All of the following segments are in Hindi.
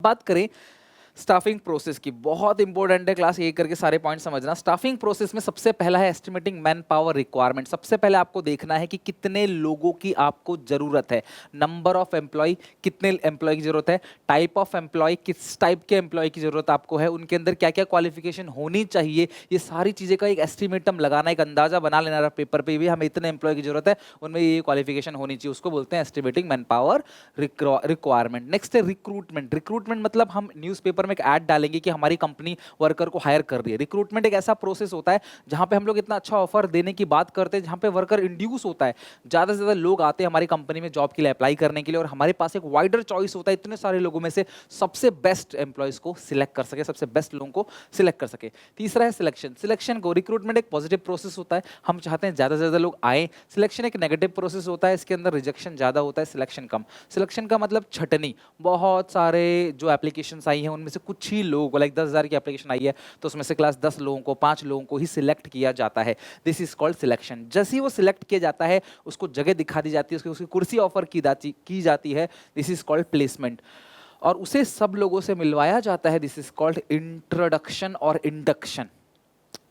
बात करें स्टाफिंग प्रोसेस की, बहुत इंपॉर्टेंट है क्लास, ये करके सारे पॉइंट समझना। स्टाफिंग प्रोसेस में सबसे पहला है एस्टिमेटिंग मैन पावर रिक्वायरमेंट। सबसे पहले आपको देखना है कि कितने लोगों की आपको जरूरत है, नंबर ऑफ एम्प्लॉय, कितने एम्प्लॉय की जरूरत है, टाइप ऑफ एम्प्लॉय, किस टाइप के एम्प्लॉय की जरूरत आपको है, उनके अंदर क्या क्या क्वालिफिकेशन होनी चाहिए, ये सारी चीजें का एक एस्टिमेटम लगाना, एक अंदाजा बना लेना पेपर पे भी, हमें इतने एम्प्लॉय की जरूरत है, उनमें ये क्वालिफिकेशन होनी चाहिए, उसको बोलते हैं estimating man power requirement. Next है रिक्रूटमेंट। रिक्रूटमेंट मतलब हम न्यूज़पेपर में एक ऐड डालेंगे कि हमारी कंपनी वर्कर को हायर कर रही है। रिक्रूटमेंट एक ऐसा प्रोसेस होता है जहां पे हम लोग इतना अच्छा ऑफर देने की बात करते हैं, जहां पे वर्कर इंड्यूस होता है, ज्यादा से ज्यादा लोग आते हैं हमारी कंपनी में जॉब के लिए अप्लाई करने के लिए, और हमारे पास एक वाइडर चॉइस होता है इतने सारे लोगों में से सबसे बेस्ट एम्प्लॉयज को सिलेक्ट कर सके, सबसे बेस्ट लोगों को सिलेक्ट कर सके। तीसरा है सिलेक्शन। सिलेक्शन को, रिक्रूटमेंट एक पॉजिटिव प्रोसेस होता है, हम चाहते हैं ज्यादा से ज्यादा लोग आए। सिलेक्शन एक नेगेटिव प्रोसेस होता है, इसके अंदर रिजेक्शन ज्यादा होता है, सिलेक्शन कम। सिलेक्शन का मतलब छटनी, बहुत सारे जो एप्लीकेशंस आई हैं उनमें से कुछ ही लोग, लाइक 10,000 की एप्लीकेशन आई है तो उसमें से क्लास 10 लोगों को, 5 लोगों को ही सिलेक्ट किया जाता है। This is called selection. जैसे ही वो सिलेक्ट किया जाता है उसको जगह दिखा दी जाती है, उसकी कुर्सी ऑफर की जाती है, दिस इज कॉल्ड प्लेसमेंट। और उसे सब लोगों से मिलवाया जाता है, दिस इज कॉल्ड इंट्रोडक्शन और इंडक्शन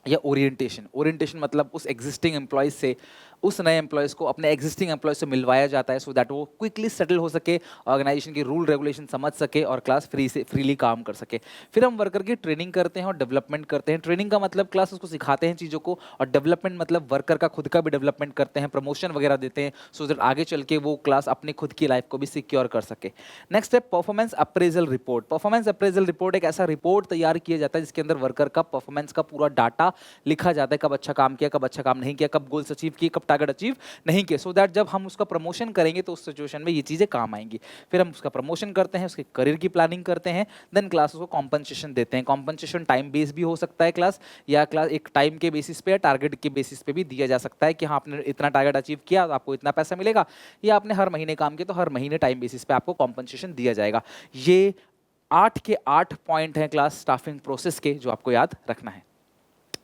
या ओरिएंटेशन। ओरिएंटेशन मतलब उस एग्जिस्टिंग एम्प्लॉयज से, उस नए एम्प्लॉयज को अपने एग्जिस्टिंग एम्प्लॉयज से मिलवाया जाता है, सो दैट वो क्विकली सेटल हो सके, ऑर्गेनाइजेशन की रूल रेगुलेशन समझ सके और क्लास फ्रीली काम कर सके। फिर हम वर्कर की ट्रेनिंग करते हैं और डेवलपमेंट करते हैं। ट्रेनिंग का मतलब क्लास उसको सिखाते हैं चीज़ों को, और डेवलपमेंट मतलब वर्कर का खुद का भी डेवलपमेंट करते हैं, प्रमोशन वगैरह देते हैं, सो दैट आगे चल के वो क्लास अपनी खुद की लाइफ को भी सिक्योर कर सके। नेक्स्ट है performance appraisal report. Performance appraisal report एक ऐसा रिपोर्ट तैयार किया जाता है जिसके अंदर वर्कर का परफॉर्मेंस का पूरा डाटा लिखा जाता है, कब अच्छा काम किया, कब अच्छा काम नहीं किया, कब गोल्स अचीव किए, कब टारगेट अचीव नहीं किए, सो दैट जब हम उसका प्रमोशन करेंगे तो उस सिचुएशन में ये चीज़ें काम आएंगी। फिर हम उसका प्रमोशन करते हैं, उसके करियर की प्लानिंग करते हैं, देन क्लास उसको कॉम्पनसेशन देते हैं। कॉम्पनसेशन टाइम बेस भी हो सकता है क्लास, या क्लास एक टाइम के बेसिस पे या टारगेट के बेसिस पे भी दिया जा सकता है कि हाँ आपने इतना टारगेट अचीव किया तो आपको इतना पैसा मिलेगा, या आपने हर महीने काम किया तो हर महीने टाइम बेसिस पे आपको कॉम्पनसेशन दिया जाएगा। ये 8 के 8 पॉइंट हैं क्लास स्टाफिंग प्रोसेस के, जो आपको याद रखना है।